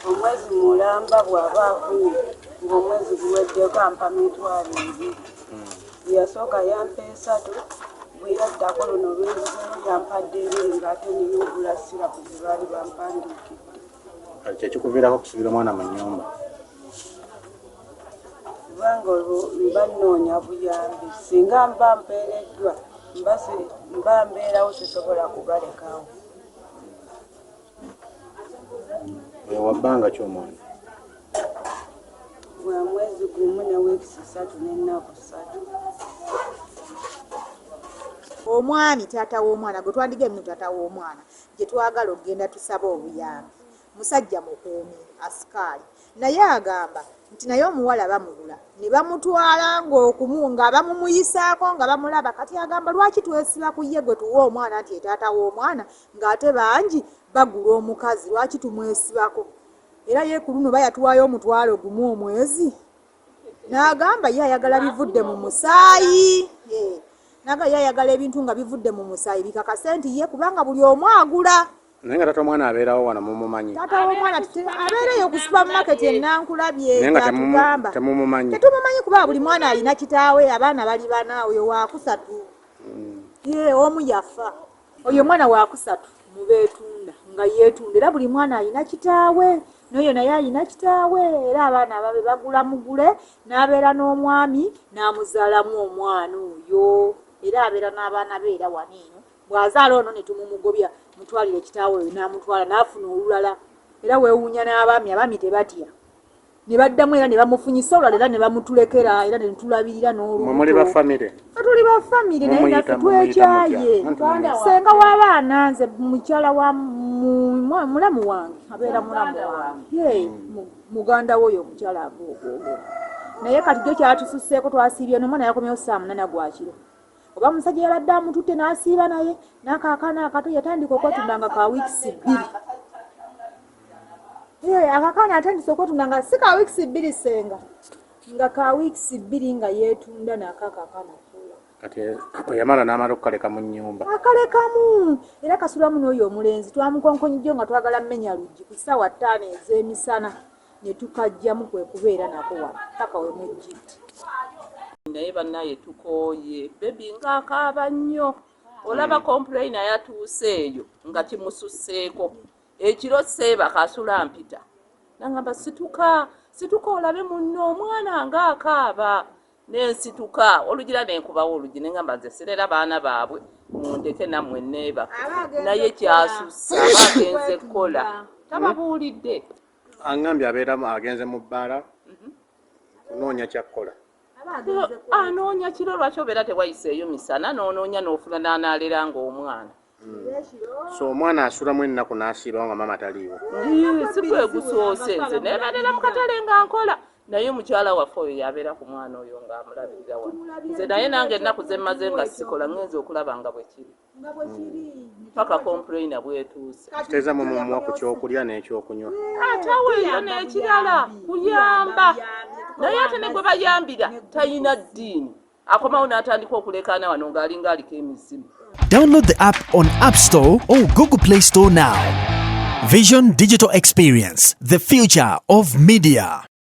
Omwezi mulamba bw'aba afunye ng'omwezi guweddeko ampa mitwalo 2. Yasooka yampa 3, bwe yaddako luno lw'enzizo yampadde 2 ng'ate niyogula sirapu ze baali bampandiikidde. Kyekikuviirako kusibira omwana mu nnyumba? Kubanga olwo mba nnoonya buyambi. Singa mba mpeereddwa mba mbeerawo sisobola kubalekawo. Wa bbanga ki omwana? Bwa mwezi gumu ne wiikisi 3 n'ennaku 3. Omwami taata w'omwana gwe twandiga emino taata w'omwana gye twagala okugenda tusaba obuyambi, musajja mukuumi asikaali, naye agamba nti naye omuwala bamubula ne bamutwala ng'okumu nga bamumuyisaako nga bamulaba. Kati agamba lwaki twesiba ku ye gwe tuwa omwana nti taata w'omwana ng'ate bangi bagula omukazi, lwaki tumwesibako? Era ye ku luno bayatuwayo omutwalo gumu omwezi. N'agamba ye ayagala bivudde mu musaayi. Naga ye ayagala ebintu nga bivudde mu musaayi bikakase nti ye kubanga buli omu agula. Naye nga taata omwana abeerawo wano mumumanyi? Taata w'omwana abeereyo ku supermarket enankulabye atugamba. Temumumanyi? Tetumumanyi kuba buli mwana alina kitaawe, abaana bali 4, oyo wa 3. Ye omu yafa. Oyo mwana wa 3 mu beetunda nga yeetunda, era buli mwana alina kitaawe. N'oyo naye alina kitaawe, era abaana ababe bagula mugule, n'abeera n'omwami n'amuzaalamu omwana oyo, era abeera n'abaana be era waniino. Bw'azaala ono ne tumumugobya mutwalire kitaawe oyo n'amutwala n'afuna olulala. Era weewuunya n'abaami, abaami tebatya. Ne baddamu era ne bamufunyisa olulala era ne bamutulekera era ne tulabirira n'olubuto. Muli ba famire? Tuli ba famire naye naffe twekyaye. Senga w'abaana nze mukyala wa mulamu wange abeera mulamu wange. Muganda we oyo omukyala agogoogo. Naye kati gyo kyatususseeko twasiibye n'omwana yakomyewo saa 8 gwa kiro. Oba musajja yabadde amututte n'asiiba naye n'akaakaana akato yatandika okwetunda nga ka wiikisi 2. Akaakaana atandise okwetunda nga si ka wiikisi 2 senga, nga ka wiikisi 2 nga yeetunda n'akaakaana. Kati yamala n'amala okukaleka mu nnyumba. Akalekamu era kasulamu n'oyo omulenzi twamukonkonyijjo nga twagala mmenya luggi ku ssaawa 5 ez'emisana ne tukajjamu kwe kubeera nako wano paka we mujjidde. Naye bannaye tukooye bebi ng'akaaba nnyo. Olaba complaina yatuuse eyo nga kimususseeko. Ekiro seeba kasula mpita. Nangamba situka olabe munno omwana ng'akaaba. Nensituka olugira nenkubawo olugi nengamba nze sirera baana baabwe mundeke nammwe neeba. Naye kyasussa abagenze kukola tababuulidde. Angambye abeera agenze mu bbaala kunoonya kyakkola. Anoonya kiro lwaki obeera tewayiseeyo misana n'onoonya n'ofuna n'anaalera ng'omwana. So omwana asulamu ennaku n'asiibawo nga maama taliiwo? Si gwe gusoose nze neebeerera mu katale nga nkola. Naye mukyala waffe oyo yabeera ku mwana oyo ng'amulabirira wano. Nze naye nange ennaku ze mmaze nga sikola ngenza okulaba nga bwe kiri. Paka complaina bwetuuse. Kiteeza mu mumuwa ku kyokulya n'ekyokunywa. Ataweeyo n'ekirala kuyamba. Naye ate ne gwe bayambira talina ddiini. Akomawo n'atandika okulekaana wano ng'alinga aliko emisimu. Download the app on App Store or Google Play Store now. Vision Digital Experience, the future of media.